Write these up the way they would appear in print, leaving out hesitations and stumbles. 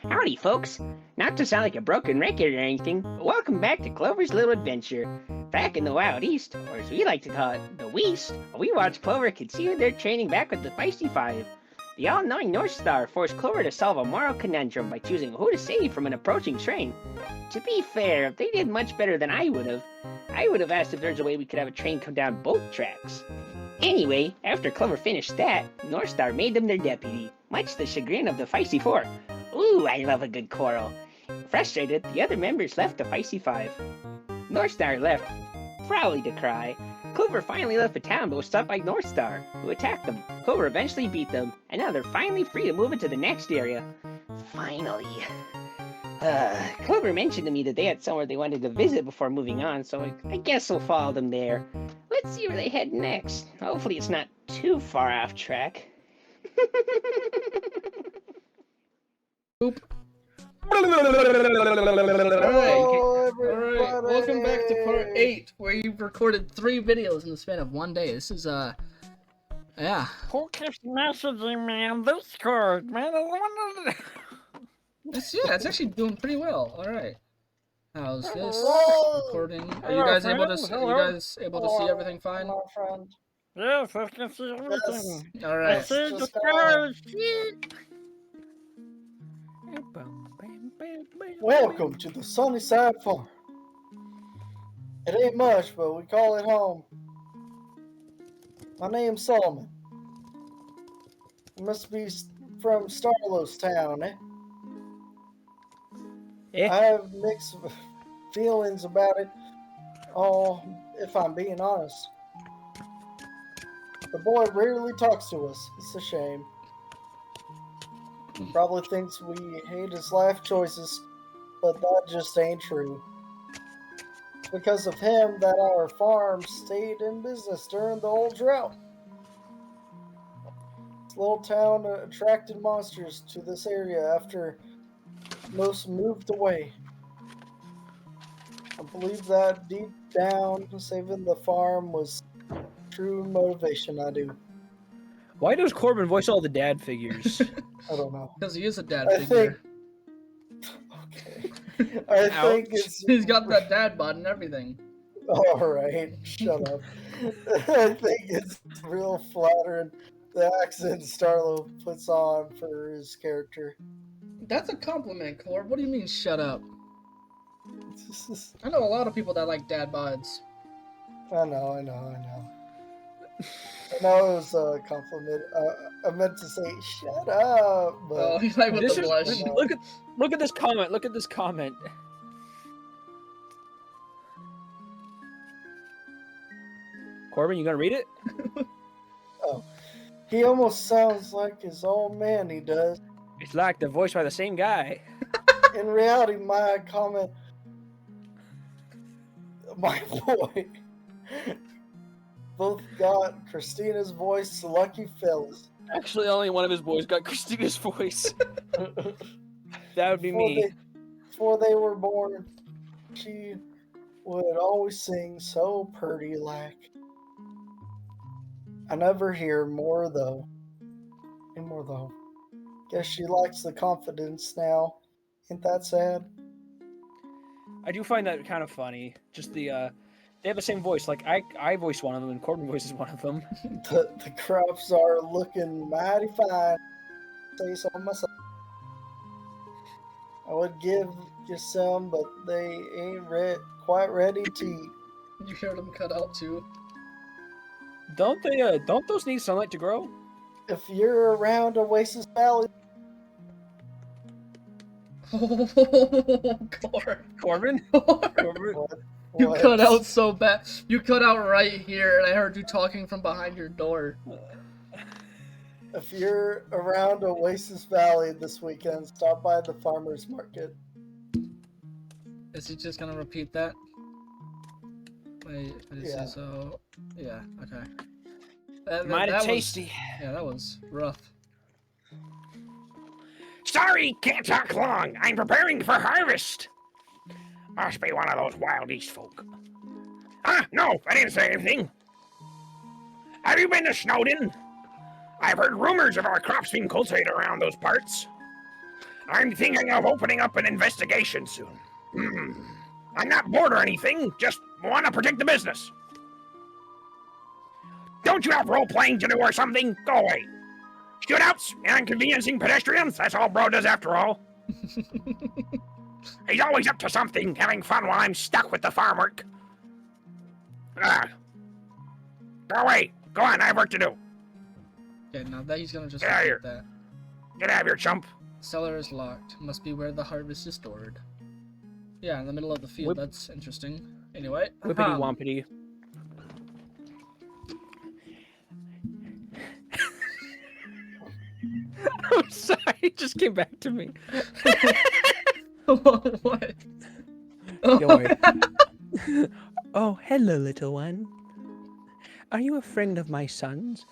Howdy, folks. Not to sound like a broken record or anything, but welcome back to Clover's Little Adventure. Back in the Wild East, or as we like to call it, the Weast, we watched Clover continue their training back with the Feisty Five. The all-knowing North Star forced Clover to solve a moral conundrum by choosing who to save from an approaching train. To be fair, they did much better than I would have. I would have asked if there's a way we could have a train come down both tracks. Anyway, after Clover finished that, North Star made them their deputy, much to the chagrin of the Feisty Four. Ooh, I love a good quarrel. Frustrated, the other members left the Feisty Five. North Star left, probably to cry. Clover finally left the town but was stopped by North Star, who attacked them. Clover eventually beat them, and now they're finally free to move into the next area. Finally. Clover mentioned to me that they had somewhere they wanted to visit before moving on, so I guess we'll follow them there. Let's see where they head next. Hopefully it's not too far off track. Boop. Hello, Alright, welcome back to part 8, where you've recorded 3 videos in the span of 1 day. This is, yeah. Who keeps messaging me on Discord, man? It's actually doing pretty well. Alright. How's this Hello. recording? Are Hello, you guys able to friend. see everything fine? Hello, friend. Yes, I can see everything. I Alright. see the Just stars. Welcome to the sunny side farm. It ain't much, but we call it home. My name's Solomon. You must be from Starlow's town, eh? Yeah. I have mixed feelings about it, if I'm being honest. The boy rarely talks to us. It's a shame. Probably thinks we hate his life choices, but that just ain't true. It's because of him that our farm stayed in business during the old drought. This little town attracted monsters to this area after most moved away. I believe that deep down, saving the farm was true motivation. I do. Why does Corbin voice all the dad figures? I don't know. Because he is a dad I figure. think. Okay. I think it's. He's got that dad bod and everything. All right, shut up. I think it's real flattering the accent Starlo puts on for his character. That's a compliment, Corb. What do you mean, shut up? I know a lot of people that like dad bods. I know. I know it was a compliment. I meant to say shut up, but Oh, he's like with This the is- blush. Look at this comment. Look at this comment. Corbin, you gonna read it? he almost sounds like his old man. He does. It's like they're voiced by the same guy. In reality, my comment, my boy, both got Christina's voice. Lucky fellas. Actually, only one of his boys got Christina's voice. That would be me. Before they were born, she would always sing so purty like. I never hear more though. Anymore though. Guess she lacks the confidence now. Ain't that sad? I do find that kind of funny. Just the they have the same voice. Like I voice one of them, and Corbin voices one of them. The crops are looking mighty fine. Say so myself. I would give you some, but they ain't quite ready to eat. You heard him cut out too. Don't they? Don't those need sunlight to grow? If you're around Oasis Valley, Oh, Corb. Corbin. Corbin. You what? cut out so bad. You cut out right here, and I heard you talking from behind your door. If you're around Oasis Valley this weekend, stop by the farmers market. Is he just gonna repeat that? Wait, I just Yeah. say so. Yeah, okay. That Mighty was- tasty. Yeah, that was rough. Sorry, can't talk long. I'm preparing for harvest. Must be one of those Wild East folk. Ah, no, I didn't say anything. Have you been to Snowden? I've heard rumors of our crops being cultivated around those parts. I'm thinking of opening up an investigation soon. I'm not bored or anything, just want to protect the business. Don't you have role-playing to do or something? Go away. Shootouts and inconveniencing pedestrians, that's all bro does after all. He's always up to something, having fun while I'm stuck with the farm work. Go away. Go on, I have work to do. Okay, now that he's gonna just Get out of repeat here. that. Get out of here, chump. Cellar is locked. Must be where the harvest is stored. Yeah, in the middle of the field. That's interesting. Anyway. Whippity wompity. I'm sorry, it just came back to me. What? Don't worry. Oh, hello, little one. Are you a friend of my son's?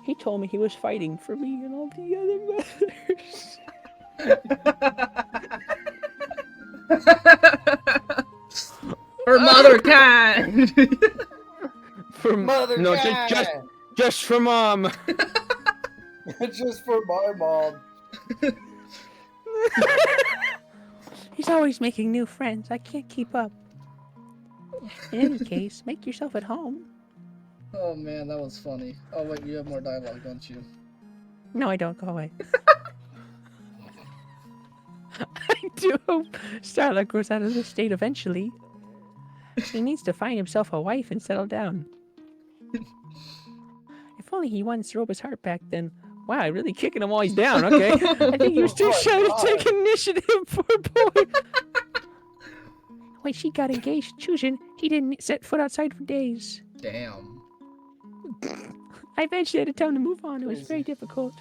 He told me he was fighting for me and all the other mothers. For mother kind. For Mother no, kind. just for mom. Just for my mom. He's always making new friends. I can't keep up. In any case, make yourself at home. Oh man, that was funny. Oh wait, you have more dialogue, don't you? No, I don't. Go away. I do hope Starla grows out of this state eventually. He needs to find himself a wife and settle down. If only he once throw his heart back then. Wow, really kicking him while he's down. Okay. I think he was too shy to take initiative, poor boy. When she got engaged to Chujin, he didn't set foot outside for days. Damn. I eventually had to tell him to move on. It was very difficult.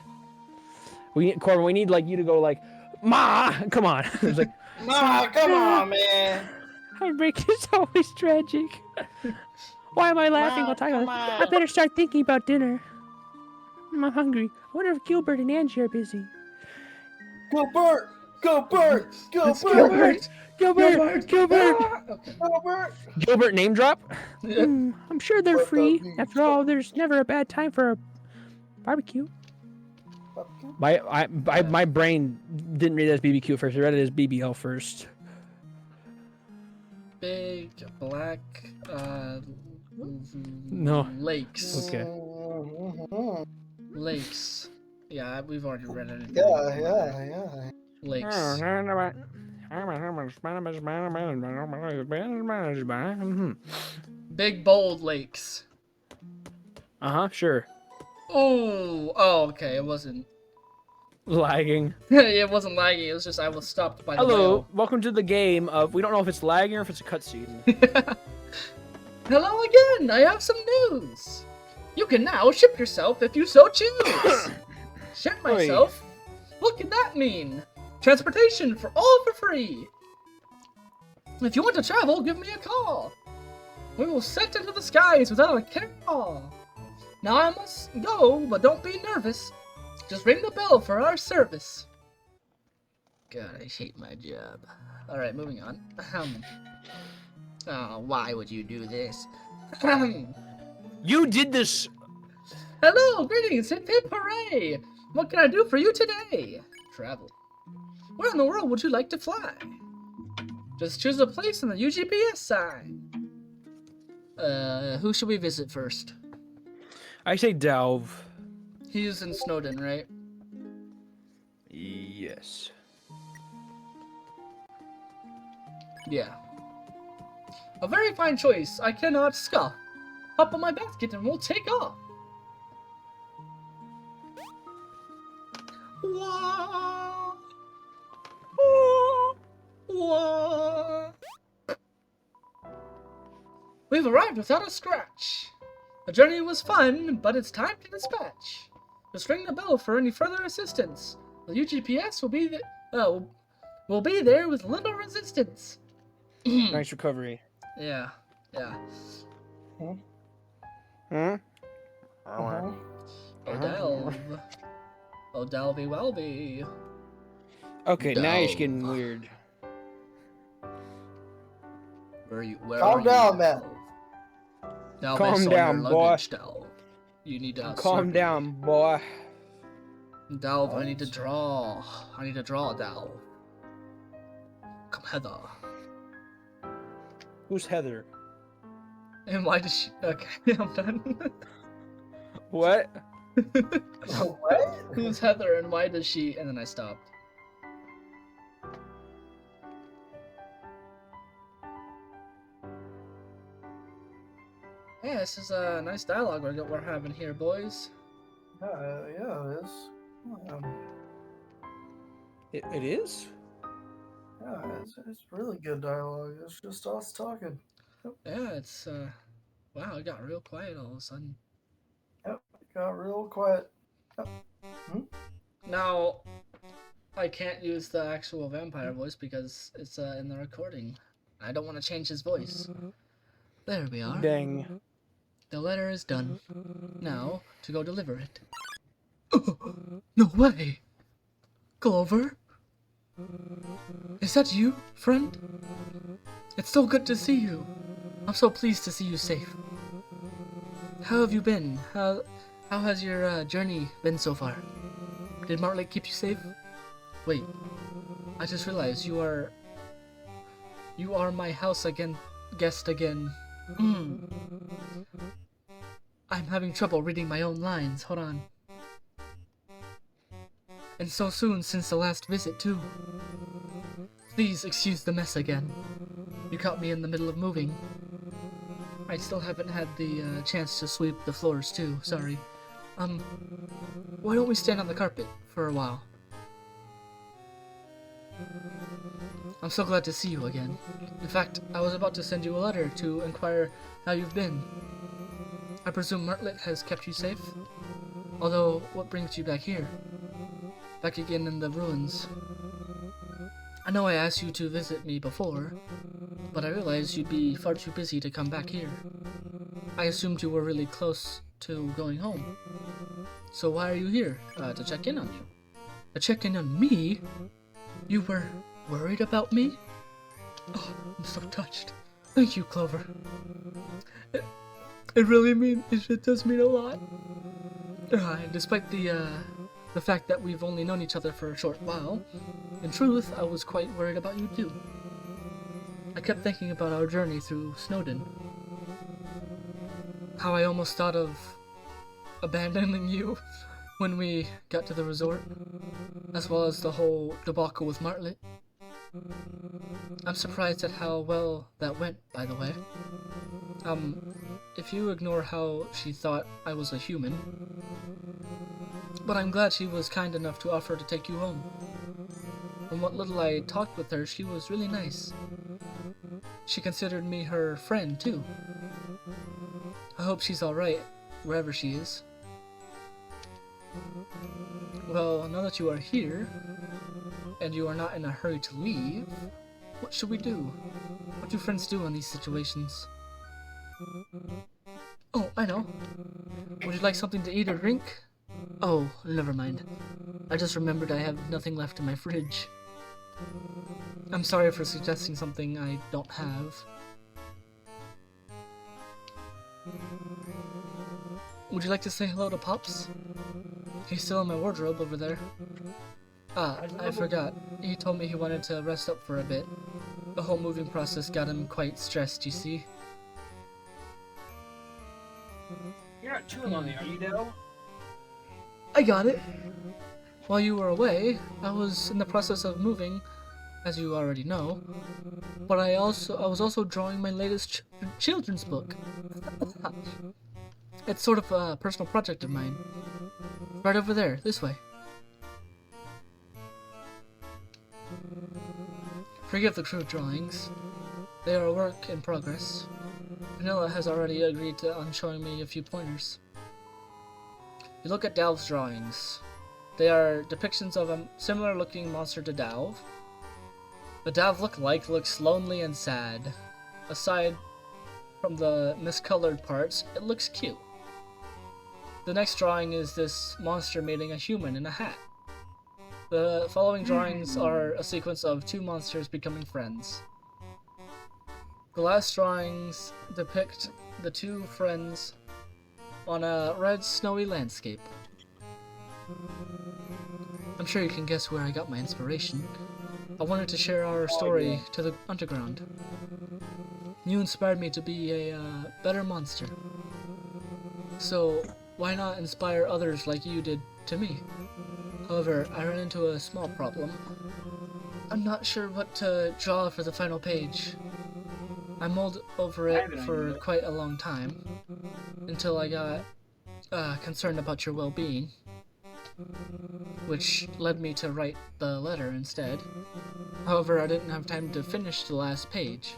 Corbin, we need like you to go like, Ma, come on. It's like, Nah, come on, man. Heartbreak is always tragic. Why am I laughing while talking about this? I better start thinking about dinner. I'm hungry. I wonder if Gilbert and Angie are busy. Go Bert! Go Bert! Go Gilbert! Bert! Gilbert! Gilbert! Go Bert! Gilbert name drop? I'm sure they're free. After all, there's never a bad time for a barbecue. My brain didn't read it as BBQ first. I read it as BBL first. Big black No. lakes. Okay. Lakes. Yeah, we've already read it. Yeah. Lakes. Big bold lakes. Sure. Oh, okay. It wasn't. Lagging. It wasn't lagging. It was just I was stopped by the Hello, whale. welcome to the game of we don't know if it's lagging or if it's a cutscene. Hello again. I have some news. You can now ship yourself if you so choose. Ship myself? What can that mean? Transportation for all for free. If you want to travel, give me a call. We will set into the skies without a care at all. Now I must go, but don't be nervous. Just ring the bell for our service. God, I hate my job. Alright, moving on. Oh, why would you do this? You did this. Hello, greetings, hip hip hooray! What can I do for you today? Travel. Where in the world would you like to fly? Just choose a place on the UGPS sign. Who should we visit first? I say delve. He's in Snowden, right? Yes. Yeah. A very fine choice. I cannot scoff. Hop on my basket and we'll take off. Wah! Wah! We've arrived without a scratch. The journey was fun, but it's time to dispatch. Just ring the bell for any further assistance. The UGPS will be there with little resistance. Nice recovery. Yeah. O'Delvey Welby. Okay, now you're getting weird. Where Calm down, man. Delve Calm is on down, your boy. luggage, Del. You need to Calm down, boy. Dalv, I What? need to draw. I need to draw, Dalv. Come Heather. Who's Heather? And why does she... Okay, I'm done. What? What? Who's Heather and why does she... And then I stopped. Yeah, this is a nice dialogue we're having here, boys. Yeah, it is. It is? Yeah, it's really good dialogue. It's just us talking. Yeah, it's, wow, it got real quiet all of a sudden. Yep, it got real quiet. Now, I can't use the actual vampire voice because it's in the recording. I don't want to change his voice. There we are. Dang. The letter is done. Now, to go deliver it. No way! Clover? Is that you, friend? It's so good to see you. I'm so pleased to see you safe. How have you been? How has your journey been so far? Did Martlake keep you safe? Wait, I just realized you are my house guest again. I'm having trouble reading my own lines. Hold on. And so soon since the last visit, too. Please excuse the mess again. You caught me in the middle of moving. I still haven't had the chance to sweep the floors, too. Sorry. Why don't we stand on the carpet for a while? I'm so glad to see you again. In fact, I was about to send you a letter to inquire how you've been. I presume Martlet has kept you safe? Although, what brings you back here? Back again in the ruins. I know I asked you to visit me before, but I realized you'd be far too busy to come back here. I assumed you were really close to going home. So why are you here? To check in on you. To check in on me? You were worried about me? Oh, I'm so touched. Thank you, Clover. It does mean a lot. Despite the fact that we've only known each other for a short while, in truth, I was quite worried about you too. I kept thinking about our journey through Snowden. How I almost thought of abandoning you when we got to the resort, as well as the whole debacle with Martlet. I'm surprised at how well that went, by the way. If you ignore how she thought I was a human. But I'm glad she was kind enough to offer to take you home. From what little I talked with her, she was really nice. She considered me her friend, too. I hope she's alright, wherever she is. Well, now that you are here, and you are not in a hurry to leave, what should we do? What do friends do in these situations? Oh, I know. Would you like something to eat or drink? Oh, never mind. I just remembered I have nothing left in my fridge. I'm sorry for suggesting something I don't have. Would you like to say hello to Pops? He's still in my wardrobe over there. Ah, I forgot. He told me he wanted to rest up for a bit. The whole moving process got him quite stressed, you see. You're not chewing on it, are you, Dell? I got it! While you were away, I was in the process of moving, as you already know. But I was also drawing my latest children's book. It's sort of a personal project of mine. Right over there, this way. Forgive the crude drawings. They are a work in progress. Vanilla has already agreed on showing me a few pointers. You look at Dalv's drawings. They are depictions of a similar looking monster to Dalv. The Dalv looks lonely and sad. Aside from the miscolored parts, it looks cute. The next drawing is this monster meeting a human in a hat. The following drawings are a sequence of two monsters becoming friends. The last drawings depict the two friends on a red snowy landscape. I'm sure you can guess where I got my inspiration. I wanted to share our story to the underground. You inspired me to be a better monster. So why not inspire others like you did to me? However, I ran into a small problem. I'm not sure what to draw for the final page. I mulled over it for quite a long time, until I got concerned about your well-being, which led me to write the letter instead. However, I didn't have time to finish the last page.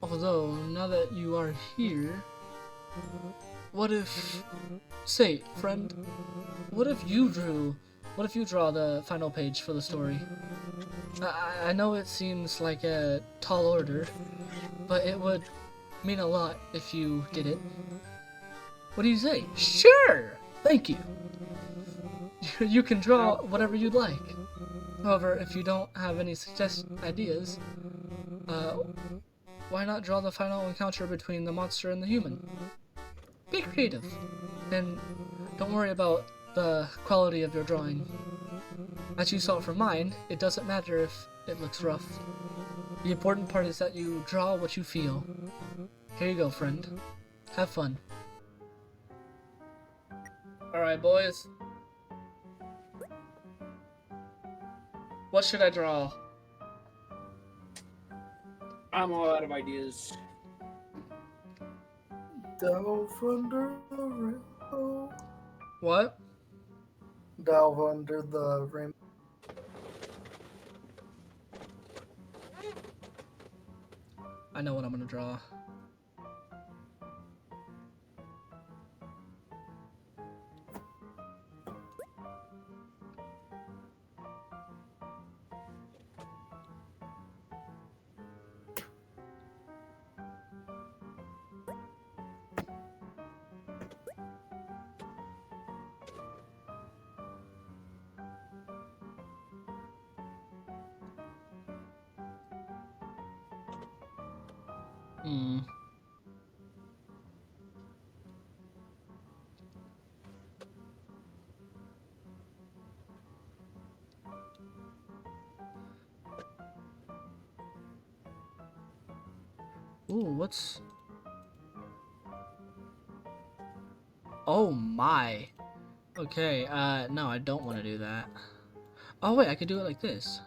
Although, now that you are here, what if... Say, friend, what if you draw the final page for the story? I know it seems like a tall order, but it would mean a lot if you did it. What do you say? Sure! Thank you. You can draw whatever you'd like. However, if you don't have any ideas, why not draw the final encounter between the monster and the human? Be creative, and don't worry about the quality of your drawing. As you saw from mine, it doesn't matter if it looks rough. The important part is that you draw what you feel. Here you go, friend. Have fun. Alright, boys. What should I draw? I'm all out of ideas. Delve under the rainbow. What? Delve under the rainbow. I know what I'm gonna draw. Ooh, what's... Oh my. Okay, no, I don't want to do that. Oh wait, I could do it like this.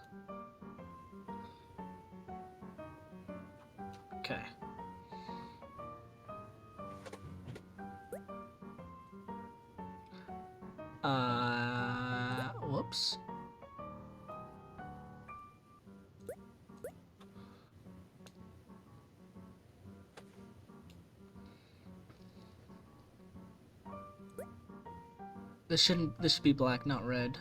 Okay. Whoops. This should be black, not red.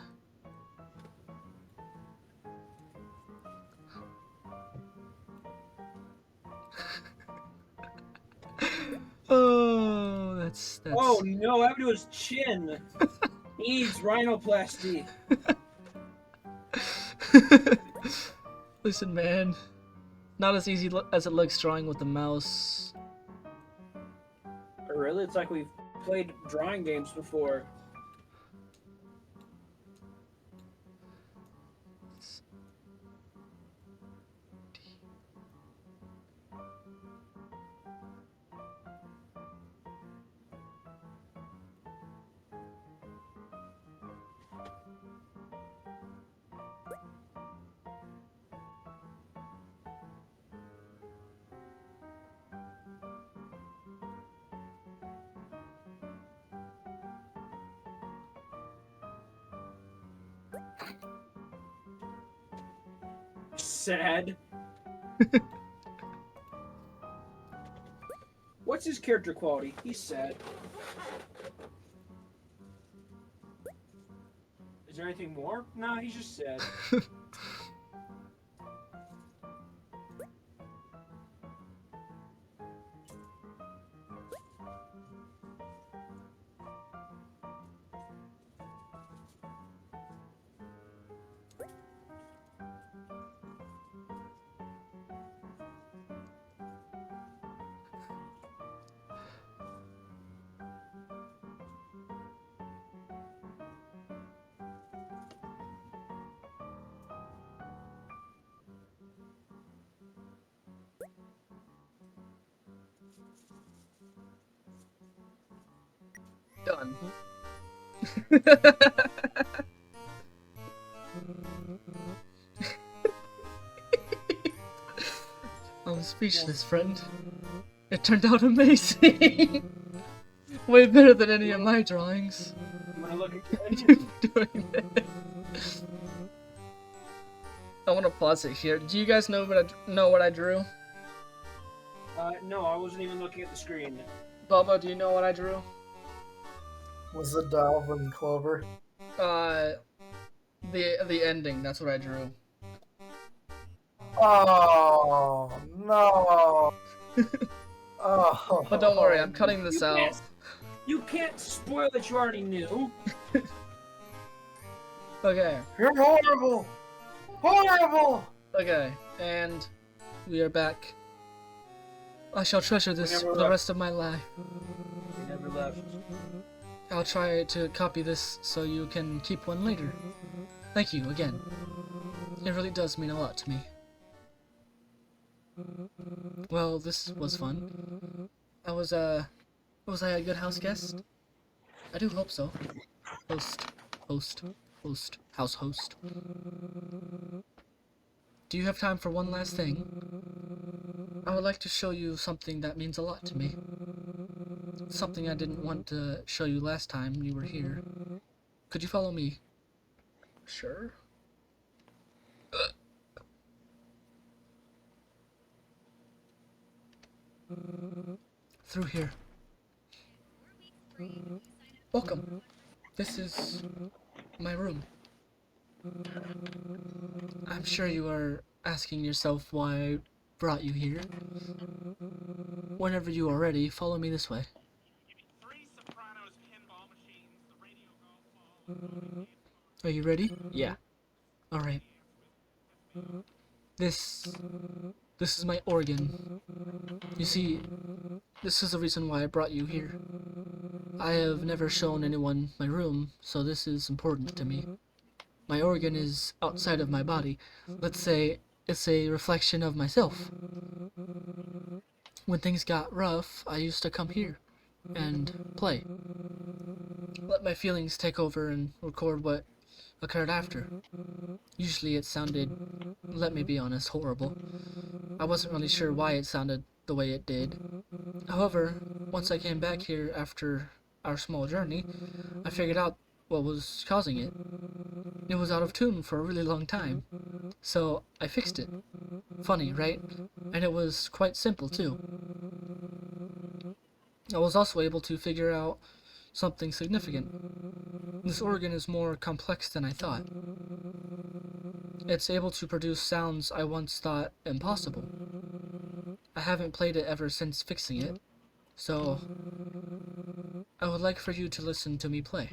Oh, that's... Oh no, what happened to his chin? He needs rhinoplasty. Listen, man. Not as easy as it looks drawing with the mouse. Really? It's like we've played drawing games before. Sad. What's his character quality? He's sad. Is there anything more? No, he's just sad. on. I'm speechless, friend. It turned out amazing. Way better than any of my drawings. I'm gonna look again. You doing this? I want to pause it here. Do you guys know what I drew? No, I wasn't even looking at the screen. Bubba, do you know what I drew? Was it Dalvin Clover? The ending. That's what I drew. Oh no! Oh. But don't worry, I'm cutting this out. You can't spoil that you already knew. Okay. You're horrible! Horrible! Okay, and we are back. I shall treasure this never for the left. rest of my life. You never left. I'll try to copy this so you can keep one later. Thank you again. It really does mean a lot to me. Well, this was fun. Was I a good house guest? I do hope so. House host. Do you have time for one last thing? I would like to show you something that means a lot to me. Something I didn't want to show you last time you were here. Could you follow me? Sure. Through here. Welcome. This is my room. I'm sure you are asking yourself why I brought you here. Whenever you are ready, follow me this way. Are you ready? Yeah. Alright. This is my organ. You see, this is the reason why I brought you here. I have never shown anyone my room, so this is important to me. My organ is outside of my body. Let's say it's a reflection of myself. When things got rough, I used to come here and play. Let my feelings take over and record what occurred after. Usually it sounded, let me be honest, horrible. I wasn't really sure why it sounded the way it did. However, once I came back here after our small journey, I figured out what was causing it. It was out of tune for a really long time, so I fixed it. Funny, right? And it was quite simple too. I was also able to figure out something significant. This organ is more complex than I thought. It's able to produce sounds I once thought impossible. I haven't played it ever since fixing it, so I would like for you to listen to me play.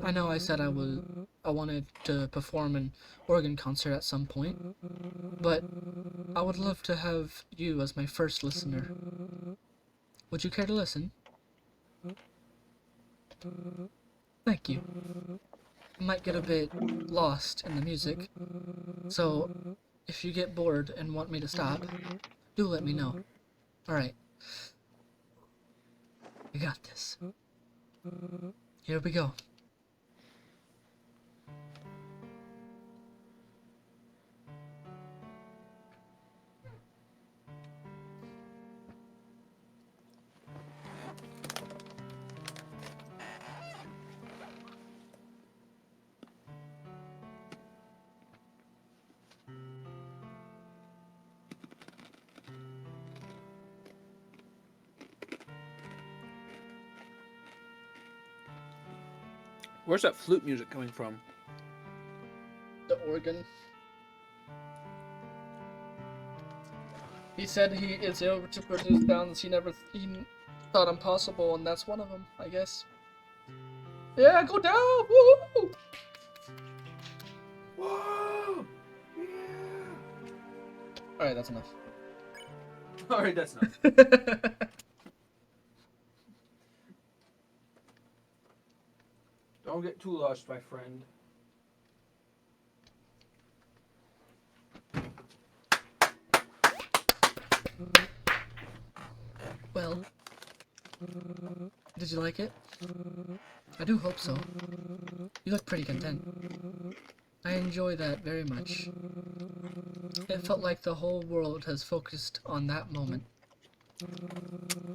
I know I said I wanted to perform an organ concert at some point, but I would love to have you as my first listener. Would you care to listen? Thank you. I might get a bit lost in the music, so if you get bored and want me to stop, do let me know. Alright. I got this. Here we go. Where's that flute music coming from? The organ. He said he is able to produce sounds he thought impossible, and that's one of them, I guess. Yeah, go down! Woo! Whoa! Yeah! Alright, that's enough. Alright, that's enough. Don't get too lost, my friend. Well, Did you like it? I do hope so. You look pretty content. I enjoy that very much. It felt like the whole world has focused on that moment.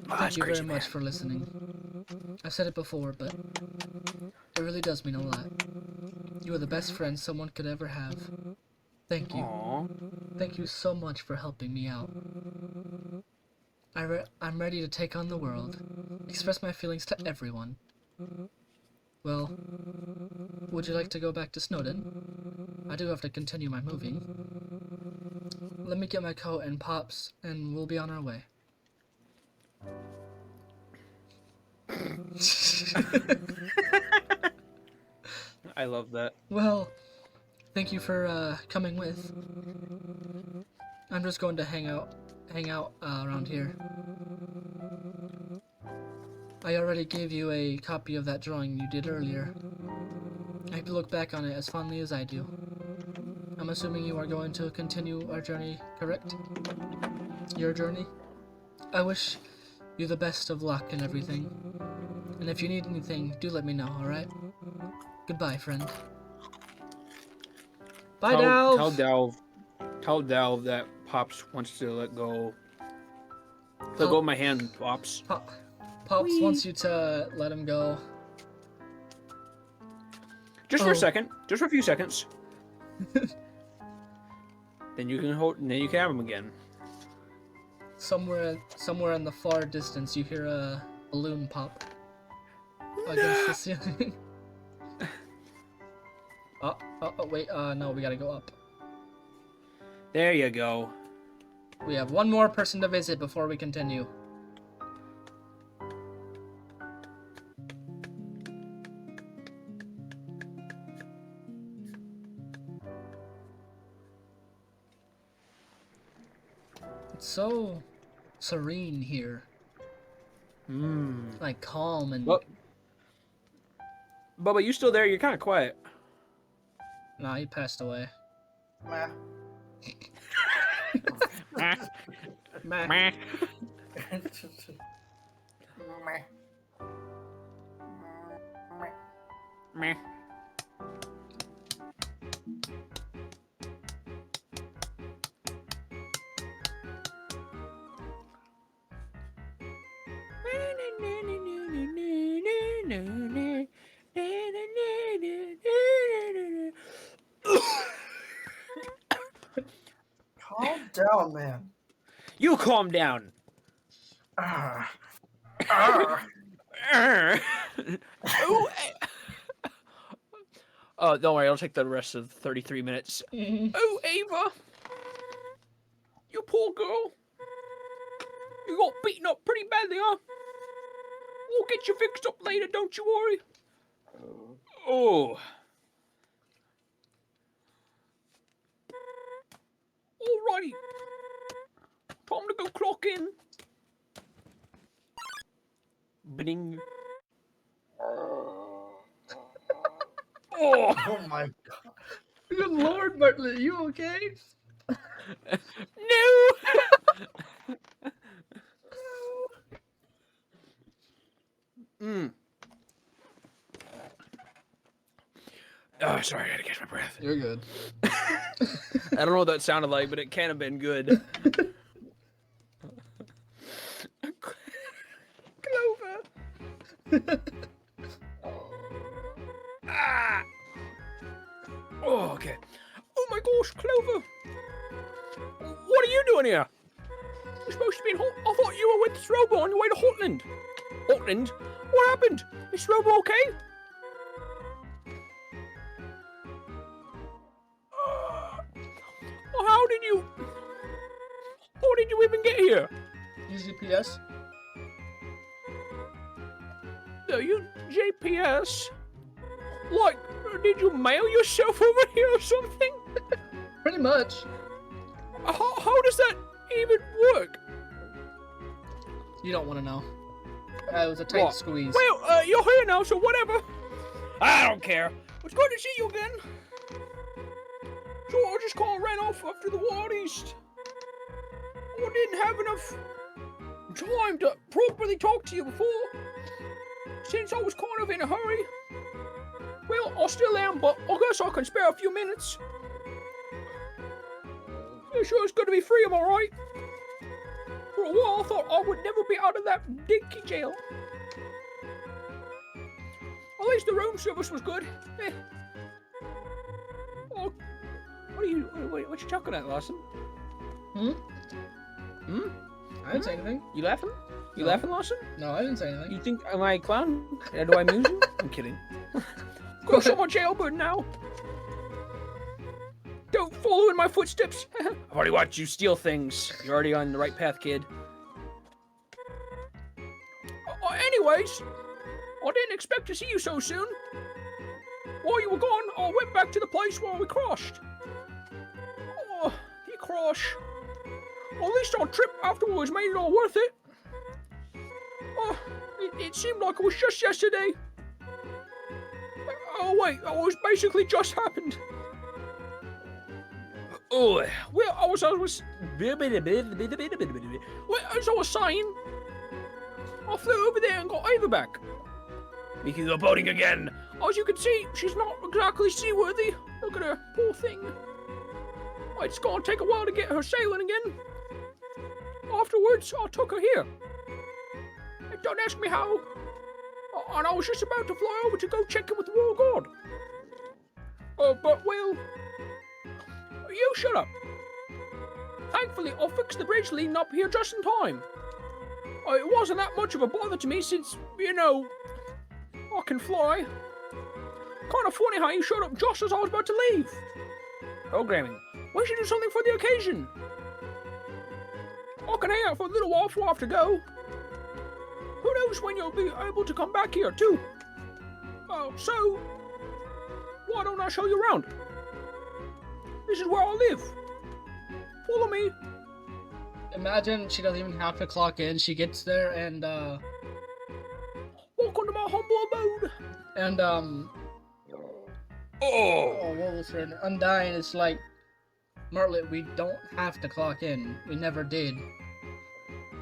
Thank you very much for listening. I've said it before, but it really does mean a lot. You are the best friend someone could ever have. Thank you. Aww. Thank you so much for helping me out. I'm ready to take on the world, express my feelings to everyone. Well, would you like to go back to Snowden? I do have to continue my moving. Let me get my coat and Pops, and we'll be on our way. I love that. Well, thank you for coming with. I'm just going to hang out around here. I already gave you a copy of that drawing you did earlier. I hope you look back on it as fondly as I do. I'm assuming you are going to continue our journey, correct? Your journey? I wish you the best of luck and everything. And if you need anything, do let me know, alright? Goodbye, friend. Bye, Dalv! Tell Dalv that Pops wants to let go. Let go of my hand, Pops. Pops wants you to let him go. Just for a second. Just for a few seconds. Then you can have him again. Somewhere in the far distance, you hear a balloon pop against the ceiling. Wait, no, we gotta go up. There you go. We have one more person to visit before we continue. It's so serene here. Like calm and... Bubba, you still there? You're kind of quiet. Nah, he passed away. Meh. Meh. Meh. Meh. Calm down, man. You calm down. Ah. Oh, don't worry. I'll take the rest of 33 minutes. Oh, Ava. You poor girl. You got beaten up pretty badly, huh? We'll get you fixed up later, don't you worry. Oh. Alrighty. Time to go clock in. Bing. Oh. Oh my god. Good lord, Bartlett, you okay? No. Oh, sorry, I gotta catch my breath. You're good. I don't know what that sounded like, but it can have been good. Clover. Ah. Oh, okay. Oh my gosh, Clover. What are you doing here? You're supposed to be in I thought you were with Strobo on your way to Hotland. Hotland? What happened? Is Strobo okay? Well, how did you even get here? Use GPS? You GPS? Like, did you mail yourself over here or something? Pretty much. How does that even work? You don't want to know. It was a tight squeeze. Well, you're here now, so whatever. I don't care. It's good to see you again. So I just kind of ran off after the Wild East. I didn't have enough time to properly talk to you before. since I was kind of in a hurry, well, I still am, but I guess I can spare a few minutes. You sure it's good to be free, am I right? For a while, I thought I would never be out of that dinky jail. At least the room service was good. Oh, what you chuckling at, Lawson? Hmm? Hmm? I didn't say anything. You laughing? You No. laughing, Lawson? No, I didn't say anything. You think, am I a clown? Do I amuse you? I'm kidding. Got so much jailbird now. Don't follow in my footsteps. I've already watched you steal things. You're already on the right path, kid. Anyways, I didn't expect to see you so soon. While you were gone, I went back to the place where we crashed. Oh, the crash. At least our trip afterwards made it all worth it. Oh, it seemed like it was just yesterday. Oh wait, it was basically just happened. Oh, well, as I was saying, I flew over there and got Ava back. We can go boating again. As you can see, she's not exactly seaworthy. Look at her, poor thing. It's gonna take a while to get her sailing again. Afterwards, I took her here. Don't ask me how. And I was just about to fly over to go check in with the Royal Guard. But, well, you shut up. Thankfully, I fixed the bridge leading up here just in time. It wasn't that much of a bother to me since, you know, I can fly. Kind of funny how you showed up just as I was about to leave. Programming. We should do something for the occasion. I can hang out for a little while before I have to go. Who knows when you'll be able to come back here, too? So, why don't I show you around? This is where I live. Follow me. Imagine she doesn't even have to clock in. She gets there and, Welcome to my humble abode. And, Oh! what was her? Undying is like, Martlet, we don't have to clock in. We never did.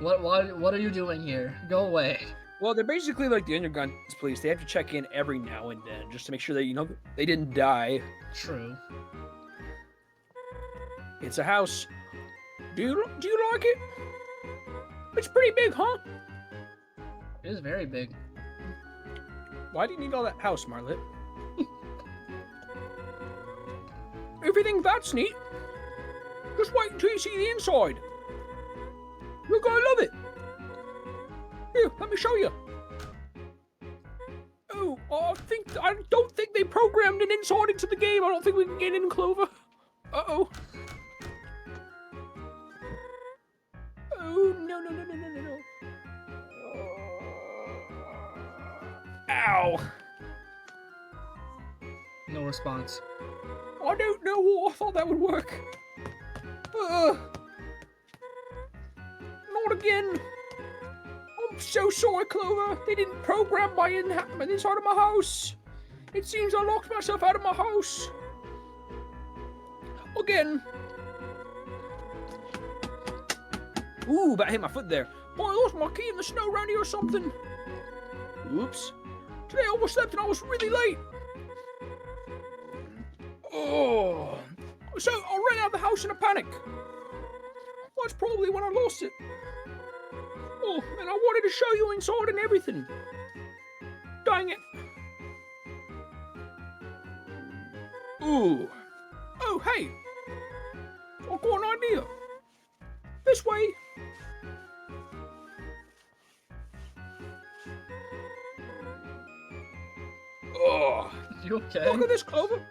What are you doing here? Go away. Well, they're basically like the underground police. They have to check in every now and then just to make sure that, you know, they didn't die. True. It's a house. Do you like it? It's pretty big, huh? It is very big. Why do you need all that house, Martlet? If you think that's neat, just wait until you see the inside. You're gonna love it. Here, let me show you. Oh, I don't think they programmed an inside into the game. I don't think we can get in, Clover. Uh-oh. Oh, no. Ow. No response. I don't know. I thought that would work. Not again. I'm so sorry, Clover. They didn't program my inside of my house. It seems I locked myself out of my house. Again. Ooh, but I hit my foot there. Boy, I lost my key in the snow around here or something. Oops. Today I overslept and I was really late. Oh. So I ran out of the house in a panic. That's probably when I lost it. Oh, and I wanted to show you inside and everything. Dang it. Ooh. Oh, hey. I've got an idea. This way. Oh. You okay? Look at this, Clover.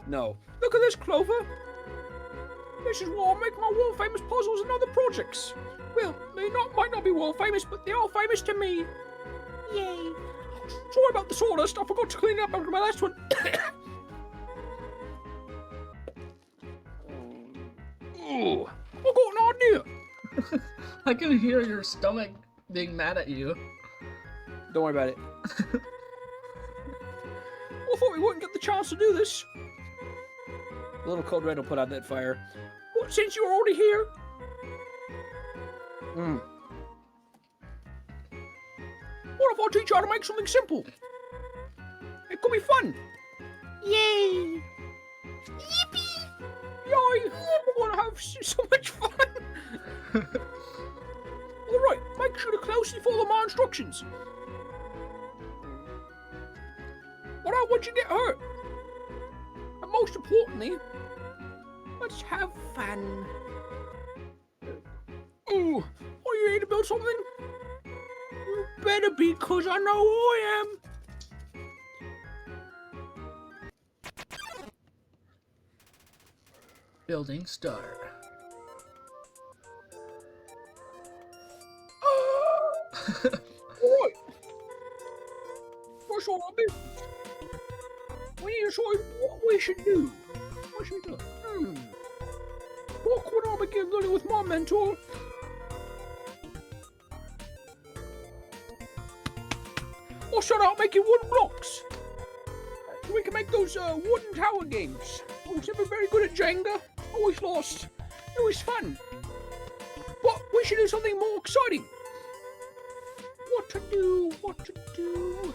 No. Look at this, Clover. This is where I make my world famous puzzles and other projects. Well, they might not be world famous, but they are famous to me. Yay. Sorry about the sawdust. I forgot to clean it up after my last one. Ooh. I got an idea. I can hear your stomach being mad at you. Don't worry about it. I thought we wouldn't get the chance to do this. A little Code Red will put out that fire. Well, since you're already here. What if I'll teach you how to make something simple. It could be fun. Yay! Yay! We're gonna have so much fun. Alright, make sure to closely follow my instructions. I don't want you to get hurt. And most importantly, let's have fun. Ooh, are you ready to build something? You better be, cause I know I am. Building start. Alright. First order of business. We need to decide what we should do. What should we do? What could I begin learning with my mentor? I'll start out making wooden blocks. So we can make those wooden tower games. I was never very good at Jenga. Always lost. It was fun. But we should do something more exciting. What to do? What to do?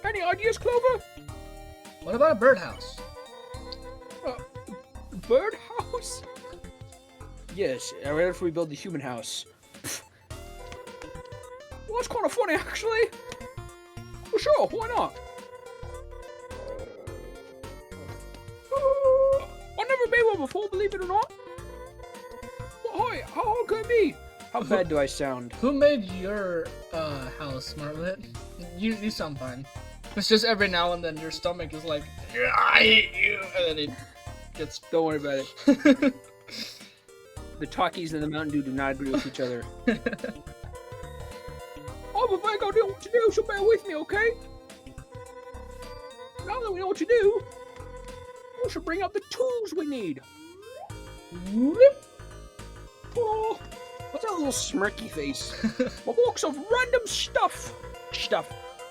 Any ideas, Clover? What about a birdhouse? Birdhouse? Yes, right after we build the human house. Well, that's kind of funny, actually. Well, sure, why not? I've never made one before, believe it or not. Well, hi, how hard can it be? How bad do I sound? Who made your house, Smartlet? You sound fine. It's just every now and then your stomach is like, "Yeah, I hate you," and then it gets. Don't worry about it. The Takis and the Mountain Dew do not agree with each other. I have a vague idea what to do, so bear with me, okay? Now that we know what to do, we should bring up the tools we need. Oh, what's that little smirky face? A box of random stuff.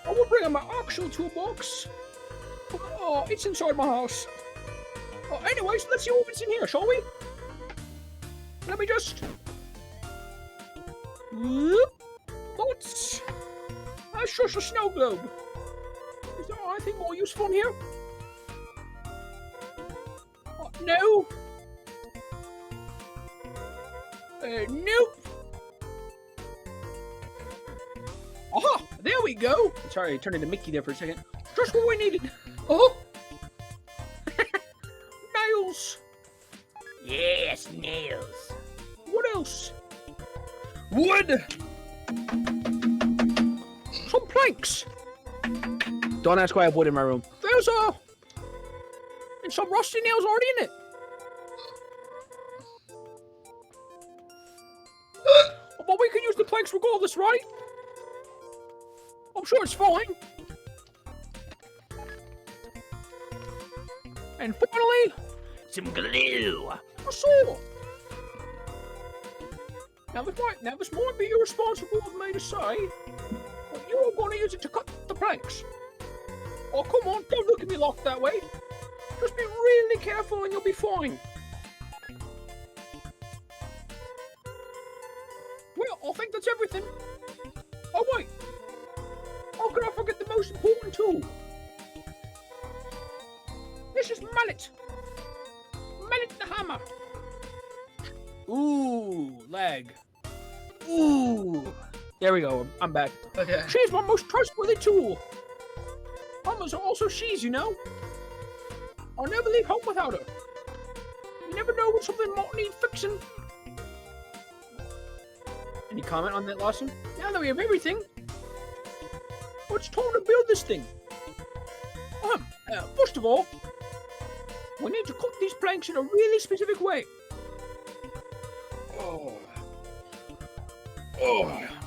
I will bring up my actual toolbox. Oh, it's inside my house. Oh, anyways, let's see what's in here, shall we? Let me just... Thoughts? That's just a snow globe. Is there anything more useful in here? No. Nope. Aha! There we go! Sorry, I turned into Mickey there for a second. Just what we needed. Oh! Nails! Yes, nails. What else? Wood! Some planks! Don't ask why I have wood in my room. There's and some rusty nails already in it. But we can use the planks regardless, right? I'm sure it's fine. And finally, Some glue. a saw. Now this might be irresponsible of me to say, but you are going to use it to cut the planks. Oh, come on, don't look at me like that way. Just be really careful and you'll be fine. Well, I think that's everything. Oh, wait. How could I forget the most important tool? This is Mallet. Mallet the hammer. Ooh, leg. Ooh. There we go. I'm back. Okay. She's my most trustworthy tool. Hammers are also she's, you know. I'll never leave home without her. You never know when something might need fixing. Any comment on that, Lawson? Now that we have everything, it's time to build this thing. First of all, we need to cut these planks in a really specific way.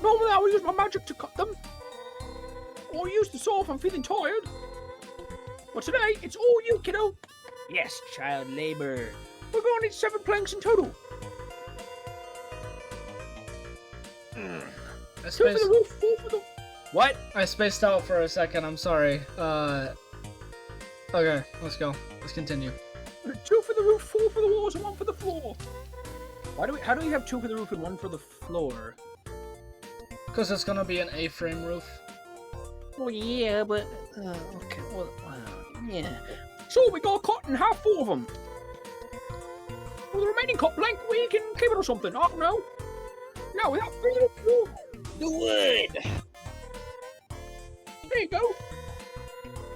Normally I will use my magic to cut them, or use the saw if I'm feeling tired. But today, it's all you, kiddo. Yes, child labor. We're going to need 7 planks in total. 2 for the roof, 4 for the... What? I spaced out for a second, I'm sorry. Okay, let's go. Let's continue. 2 for the roof, 4 for the walls, and 1 for the floor. How do we have 2 for the roof and 1 for the floor? Because it's gonna be an A-frame roof. Well, yeah, but okay. Well, yeah. So we got cut in half 4 of them. Well, the remaining cut blank, we can keep it or something. I don't know. Now, without further ado, the wood. There you go.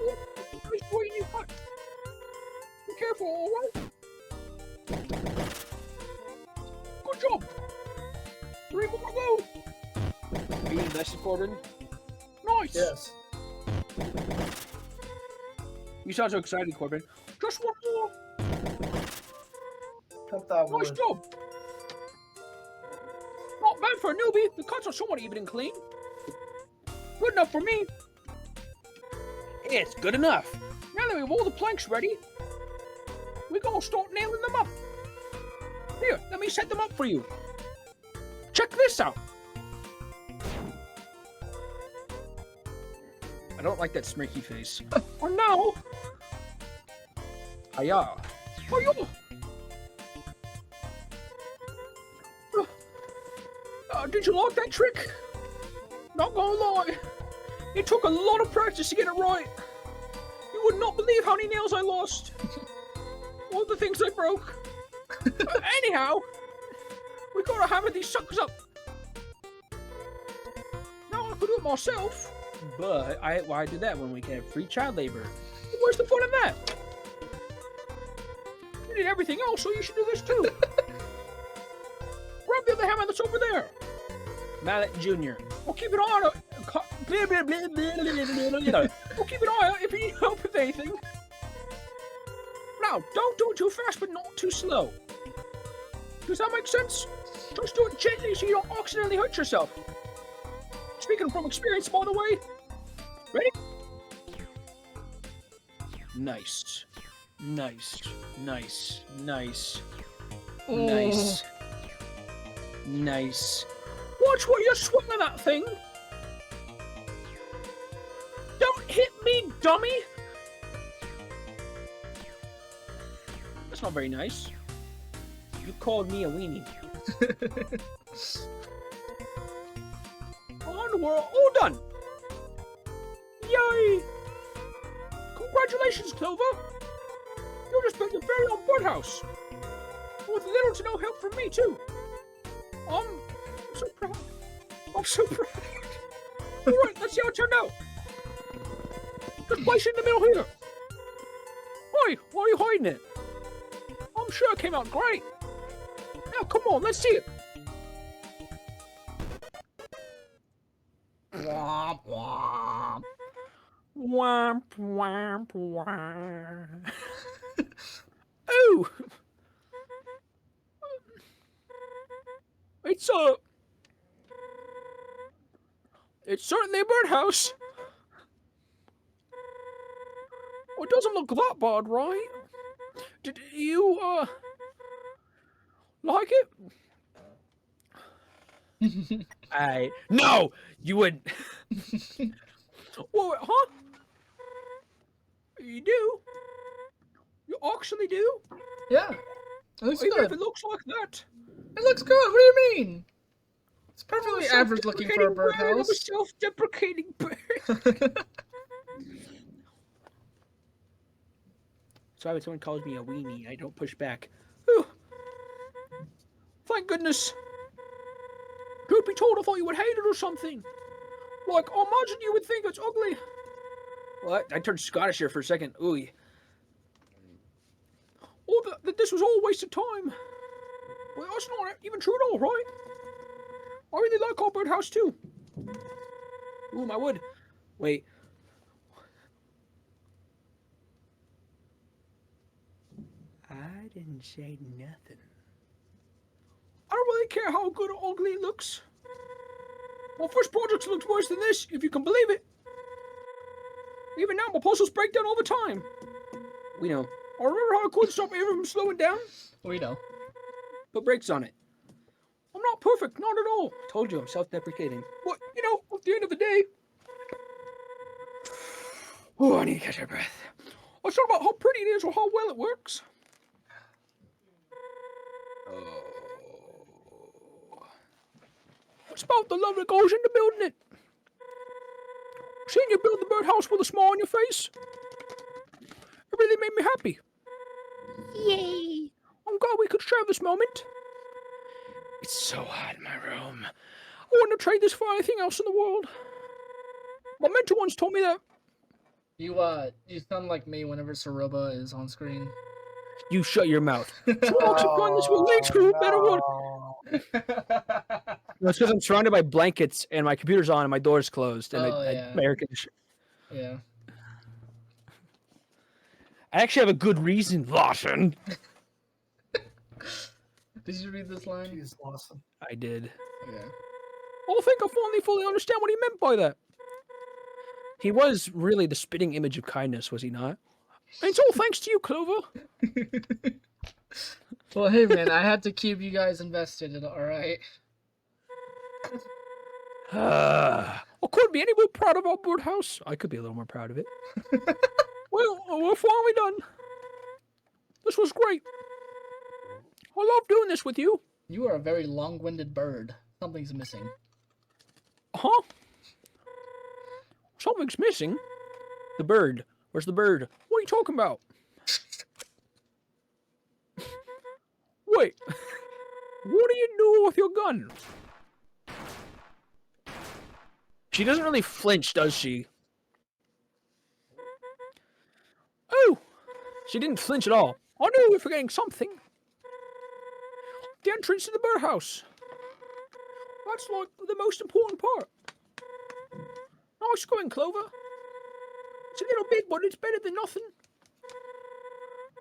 Oh, nice boy, you cut. Be careful, all right? Good job. 3 more to go. Are you invested, Corbin? Nice. Yes. You sound so excited, Corbin. Just one more. Cut that Nice wood. job. Not bad for a newbie. The cuts are somewhat even and clean. Good enough for me. It's good enough. Now that we have all the planks ready, we're gonna start nailing them up. Here, let me set them up for you. Check this out. I don't like that smirky face. Oh no! Hiya! Hiya! Did you like that trick? Not gonna lie, it took a lot of practice to get it right. You would not believe how many nails I lost. All the things I broke. Anyhow, we gotta hammer these suckers up. Now I could do it myself. But why do that when we can have free child labor? Where's the fun in that? You did everything else, so you should do this too. Grab the other hammer that's over there. Mallet Jr. We'll keep an eye on it. We'll keep an eye out if you need help with anything. Now, don't do it too fast, but not too slow. Does that make sense? Just do it gently so you don't accidentally hurt yourself. Speaking from experience, by the way. Ready? Nice. Nice. Nice. Nice. Nice. Nice. Watch where you're swinging that thing. Don't hit me, dummy. That's not very nice. You called me a weenie. And we're all done. Yay! Congratulations, Clover. You just built your very own birdhouse. With little to no help from me, too. I'm so proud. I'm so proud. Alright, let's see how it turned out. Just place it in the middle here. Why? Why are you hiding it? I'm sure it came out great. Now, come on, let's see it. Womp womp. Womp womp womp. Oh! It's certainly a birdhouse. Well, it doesn't look that bad, right? Did you, like it? No! You wouldn't. Well, huh? You do? You actually do? Yeah. It looks Even good. if it looks like that. It looks good. What do you mean? It's perfectly average looking for a I'm a birdhouse. self-deprecating bird. So when someone calls me a weenie, I don't push back. Whew. Thank goodness. Truth be told, I thought you would hate it or something. Like, I imagine you would think it's ugly. Well, I turned Scottish here for a second. Ooh. Oh, that this was all a waste of time. Well, that's not even true at all, right? I really like our birdhouse too. Ooh, my wood. Wait. I didn't say nothing. I don't really care how good or ugly it looks. My first project looked worse than this, if you can believe it. Even now, my puzzles break down all the time. We know. I remember how I couldn't stop ever from slowing down. We know. Put brakes on it. I'm not perfect, not at all. Told you, I'm self-deprecating. But, you know, at the end of the day... Oh, I need to catch my breath. Let's talk about how pretty it is or how well it works. Oh. It's about the love that goes into building it. Seeing you build the birdhouse with a smile on your face, it really made me happy. Yay! I'm glad we could share this moment. It's so hot in my room. I wouldn't trade this for anything else in the world. My mentor once told me that. You sound like me whenever Soroba is on screen. You shut your mouth. Folks have done this with late school, better one. No, it's because I'm surrounded by blankets and my computer's on and my door's closed and my air conditioner. Yeah. I actually have a good reason, Lawson. Did you read this line? Jeez, Lawson. I did. Yeah. I think I finally fully understand what he meant by that. He was really the spitting image of kindness, was he not? And it's all thanks to you, Clover. Well, hey, man, I had to keep you guys invested in it, alright? I couldn't be any more proud of our birdhouse. I could be a little more proud of it. Well, we're finally done. This was great. I love doing this with you. You are a very long-winded bird. Something's missing. Huh? Something's missing? The bird. Where's the bird? What are you talking about? Wait. What are you doing with your gun? She doesn't really flinch, does she? Oh! She didn't flinch at all. I knew we were forgetting something. The entrance to the birdhouse. That's like the most important part. Nice going, Clover. It's a little big, but it's better than nothing.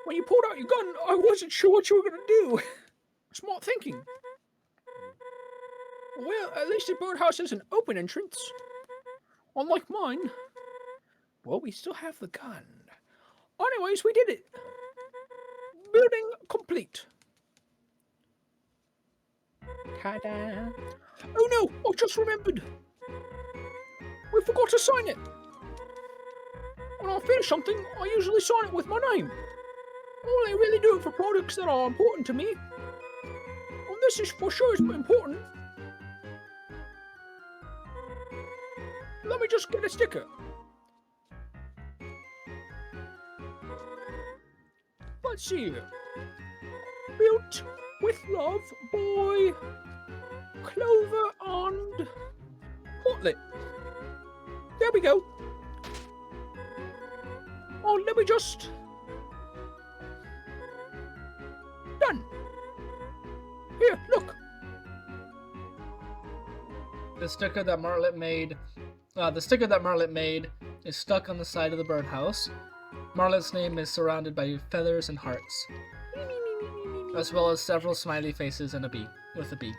When you pulled out your gun, I wasn't sure what you were going to do. Smart thinking. Well, at least the birdhouse has an open entrance. Unlike mine. Well, we still have the gun. Anyways, we did it. Building complete. Ta-da! Oh no, I just remembered. We forgot to sign it. When I finish something, I usually sign it with my name. I only really do it for products that are important to me. And this is for sure is important. Let me just get a sticker. Let's see here. Built with love, boy, Clover and Portlet. There we go. Oh, let me just... Done. Here, look. The sticker that Marlet made is stuck on the side of the birdhouse. Marlet's name is surrounded by feathers and hearts, as well as several smiley faces and a beak with a beak.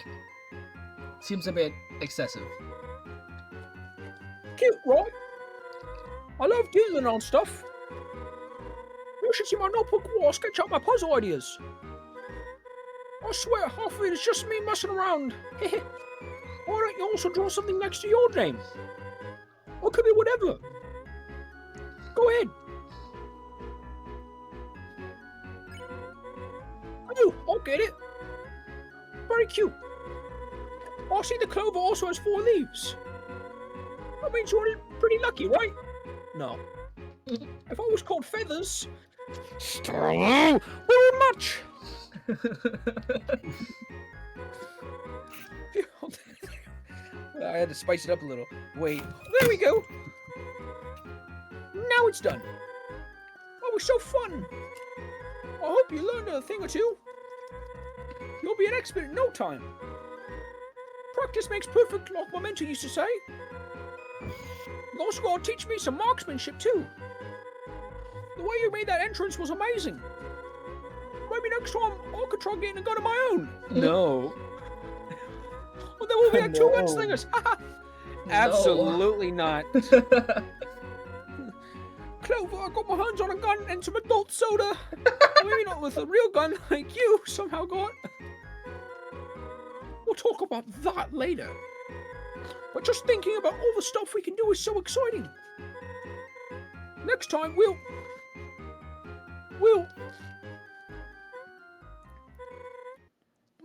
Seems a bit excessive. Cute, right? I love doodling on stuff. You should see my notebook while I sketch out my puzzle ideas. I swear, half of it is just me messing around. Why don't you also draw something next to your name? Or it could be whatever. Go ahead. Oh, I'll get it. Very cute. I see the clover also has 4 leaves. That means you're pretty lucky, right? No. If I was called Feathers... Very much! I had to spice it up a little. Wait. There we go! Now it's done. That was so fun! I hope you learned a thing or two. You'll be an expert in no time. Practice makes perfect, like my mentor used to say. You also gotta teach me some marksmanship too. The way you made that entrance was amazing. Maybe next time I could try getting a gun of my own. No. Well, then we'll be like 2 gunslingers. Absolutely not. Clover, I got my hands on a gun and some adult soda. Maybe not with a real gun like you somehow got. We'll talk about that later. But just thinking about all the stuff we can do is so exciting. Next time we'll...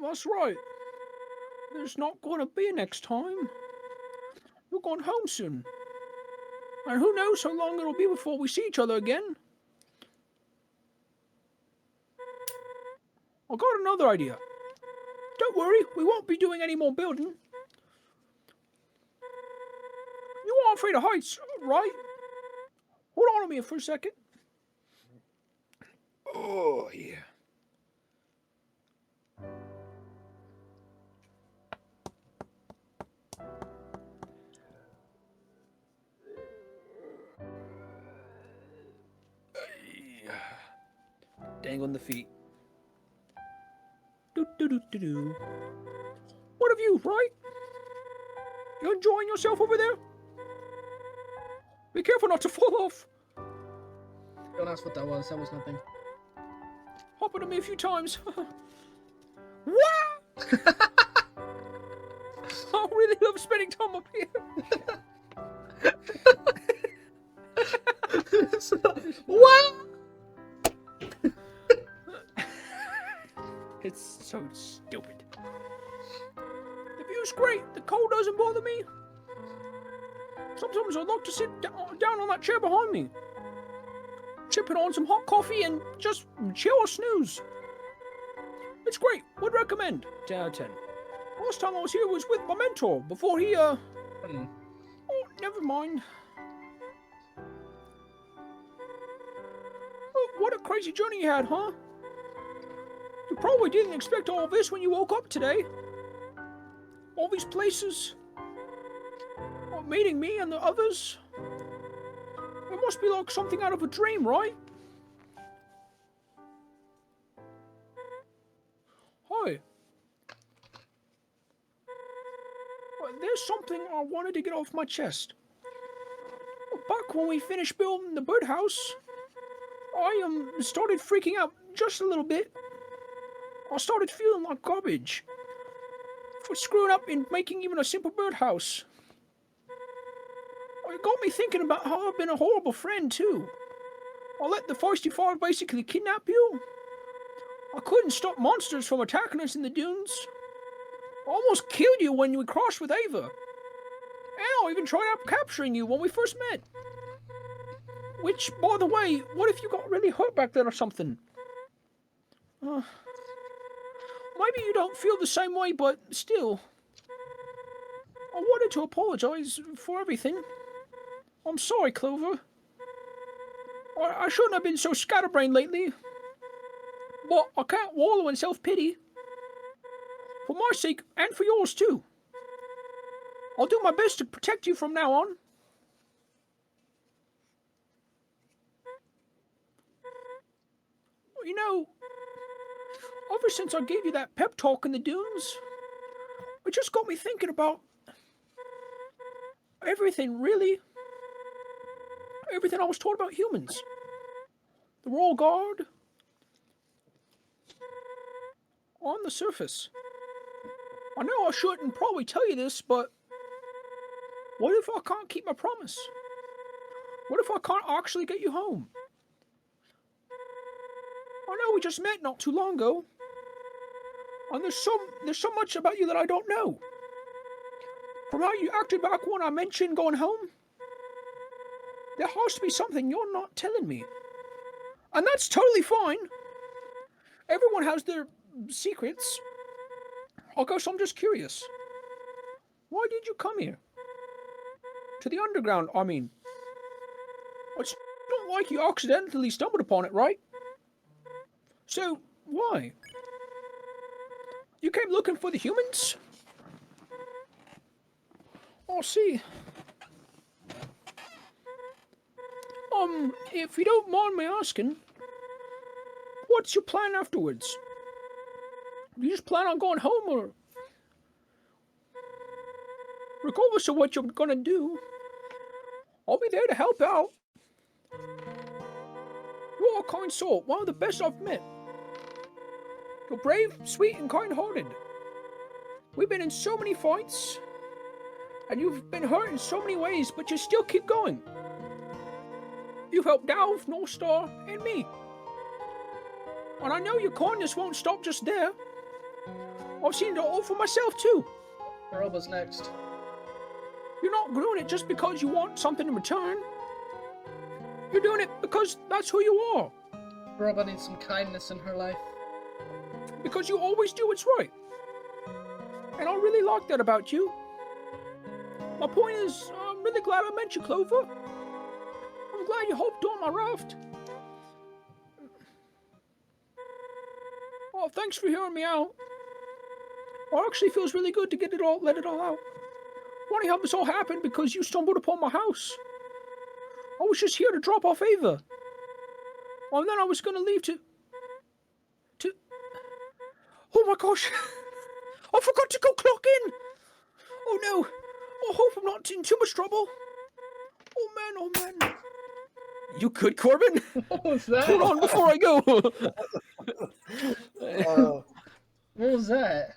That's right. there's not going to be a next time. You're going home soon. And who knows how long it'll be before we see each other again. I got another idea. Don't worry, we won't be doing any more building. You aren't afraid of heights, right? Hold on a minute for a second. Oh, yeah. Dangling the feet. Do. What have you, right? You enjoying yourself over there? Be careful not to fall off. Don't ask what that was. That was nothing. Happened to me a few times. What? I really love spending time up here. What? It's so stupid. The view's great. The cold doesn't bother me. Sometimes I'd like to sit down on that chair behind me, sipping on some hot coffee and just chill or snooze. It's great. Would recommend. 10 out of 10. Last time I was here was with my mentor before he, Oh, never mind. Oh, what a crazy journey you had, huh? You probably didn't expect all this when you woke up today. All these places. Meeting me and the others. It must be like something out of a dream, right? Hi. There's something I wanted to get off my chest. Back when we finished building the birdhouse, I started freaking out just a little bit. I started feeling like garbage for screwing up in making even a simple birdhouse. It got me thinking about how I've been a horrible friend too. I let the feisty fire basically kidnap you. I couldn't stop monsters from attacking us in the dunes. I almost killed you when we crossed with Ava. And I even tried out capturing you when we first met. Which, by the way, what if you got really hurt back then or something? Maybe you don't feel the same way, but still. I wanted to apologize for everything. I'm sorry, Clover. I shouldn't have been so scatterbrained lately. But I can't wallow in self-pity. For my sake, and for yours too. I'll do my best to protect you from now on. You know, ever since I gave you that pep talk in the dunes, it just got me thinking about everything, really. Everything I was taught about humans. The Royal Guard. On the surface. I know I shouldn't probably tell you this, but what if I can't keep my promise? What if I can't actually get you home? I know we just met not too long ago, and there's so much about you that I don't know. From how you acted back when I mentioned going home, there has to be something you're not telling me. And that's totally fine. Everyone has their secrets. I guess I'm just curious. Why did you come here? To the underground, I mean. It's not like you accidentally stumbled upon it, right? So, why? You came looking for the humans? I see. If you don't mind me asking, what's your plan afterwards? Do you just plan on going home, or... Regardless of what you're gonna do, I'll be there to help out. You're a kind soul, one of the best I've met. You're brave, sweet, and kind-hearted. We've been in so many fights, and you've been hurt in so many ways, but you still keep going. You've helped Dalv, North Star, and me. And I know your kindness won't stop just there. I've seen it all for myself too. Robo's next. You're not doing it just because you want something in return. You're doing it because that's who you are. Robo needs some kindness in her life. Because you always do what's right. And I really like that about you. My point is, I'm really glad I met you, Clover. I'm glad you helped on my raft. Oh, thanks for hearing me out. It actually feels really good to let it all out. Funny how this all happened because you stumbled upon my house. I was just here to drop off Ava. And then I was gonna leave to... Oh my gosh! I forgot to go clock in! Oh no! I hope I'm not in too much trouble. Oh man. You good, Corbin? What was that? Hold on before I go. What was that?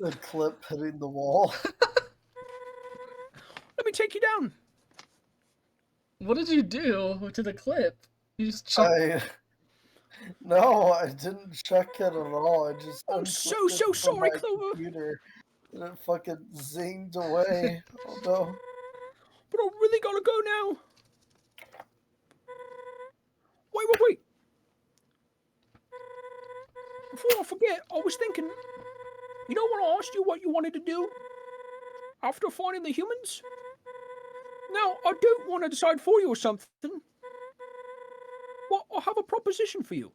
The clip hitting the wall. Let me take you down. What did you do to the clip? You just chucked. No, I didn't check it at all. I just I'm unclipped so it from sorry, my Clover. computer, and it fucking zinged away. Oh no. But I really gotta go now. Wait. Before I forget, I was thinking, you know when I asked you what you wanted to do after finding the humans? Now, I don't want to decide for you or something, but I have a proposition for you.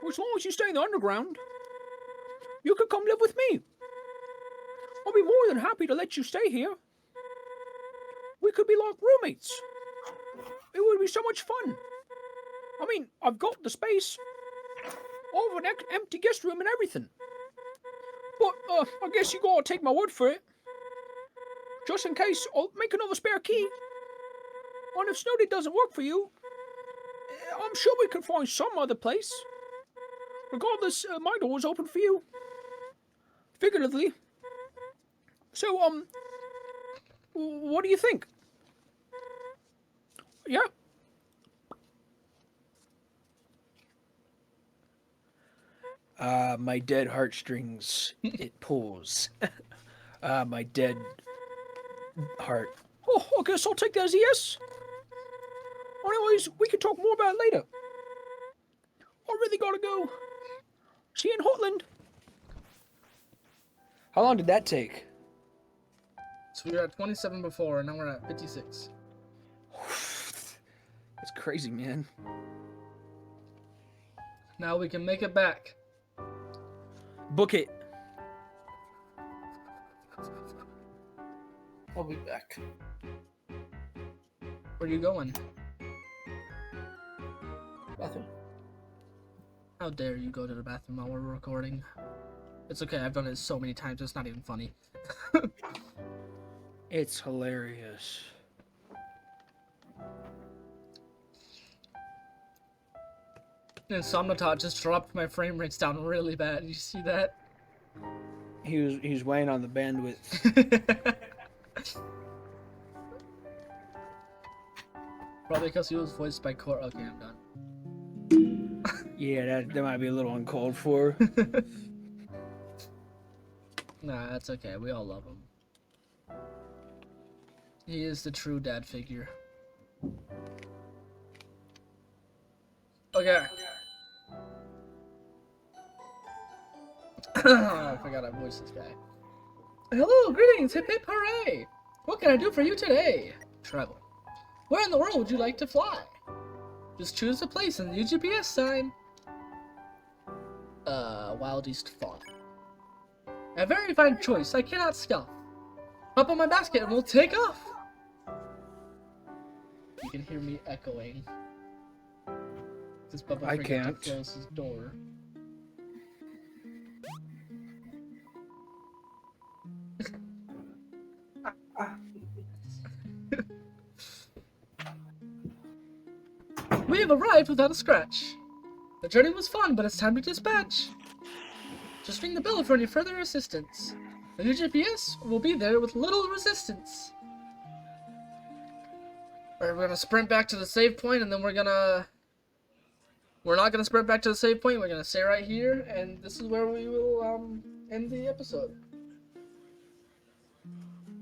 As long as you stay in the underground, you could come live with me. I'll be more than happy to let you stay here. We could be like roommates. It would be so much fun. I mean, I've got the space. I have an empty guest room and everything. But, I guess you gotta take my word for it. Just in case, I'll make another spare key. And if Snowdy doesn't work for you, I'm sure we can find some other place. Regardless, my door is open for you. Figuratively. So, what do you think? Yeah? My dead heartstrings, it pulls. My dead heart. Oh, I guess I'll take that as a yes. Anyways, we can talk more about it later. I really gotta go. See you in Hotland. How long did that take? So we were at 27 before, and now we're at 56. That's crazy, man. Now we can make it back. Book it. I'll be back. Where are you going? Bathroom. How dare you go to the bathroom while we're recording? It's okay, I've done it so many times, it's not even funny. It's hilarious. And Somnatot just dropped my frame rates down really bad. Did you see that? He's weighing on the bandwidth. Probably because he was voiced by Cor. Okay, I'm done. Yeah, that might be a little uncalled for. Nah, that's okay. We all love him. He is the true dad figure. Okay. I forgot I voiced this guy. Hello, greetings, hip hip hooray! What can I do for you today? Travel. Where in the world would you like to fly? Just choose a place in the UGPS sign. Wild East Fawn. A very fine choice, I cannot scoff. Hop on my basket and we'll take off! You can hear me echoing. This Bubba I forgot can't. to close his door. We have arrived without a scratch. The journey was fun, but it's time to dispatch. Just ring the bell for any further assistance. The UGPS will be there with little resistance. Alright, we're gonna sprint back to the save point, and then we're not gonna sprint back to the save point, we're gonna stay right here, and this is where we will, end the episode.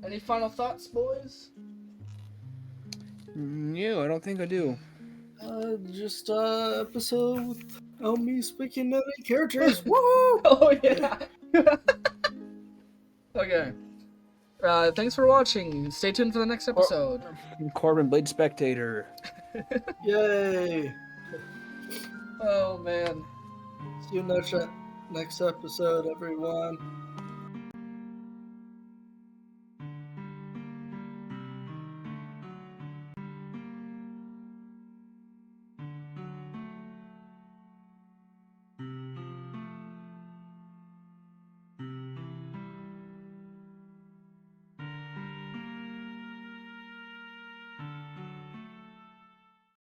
Any final thoughts, boys? No, I don't think I do. Just episode with me speaking to the characters. Woo! Oh yeah. Okay. Thanks for watching. Stay tuned for the next episode. Corbin Blade Spectator. Yay! Oh man. See you next episode, everyone.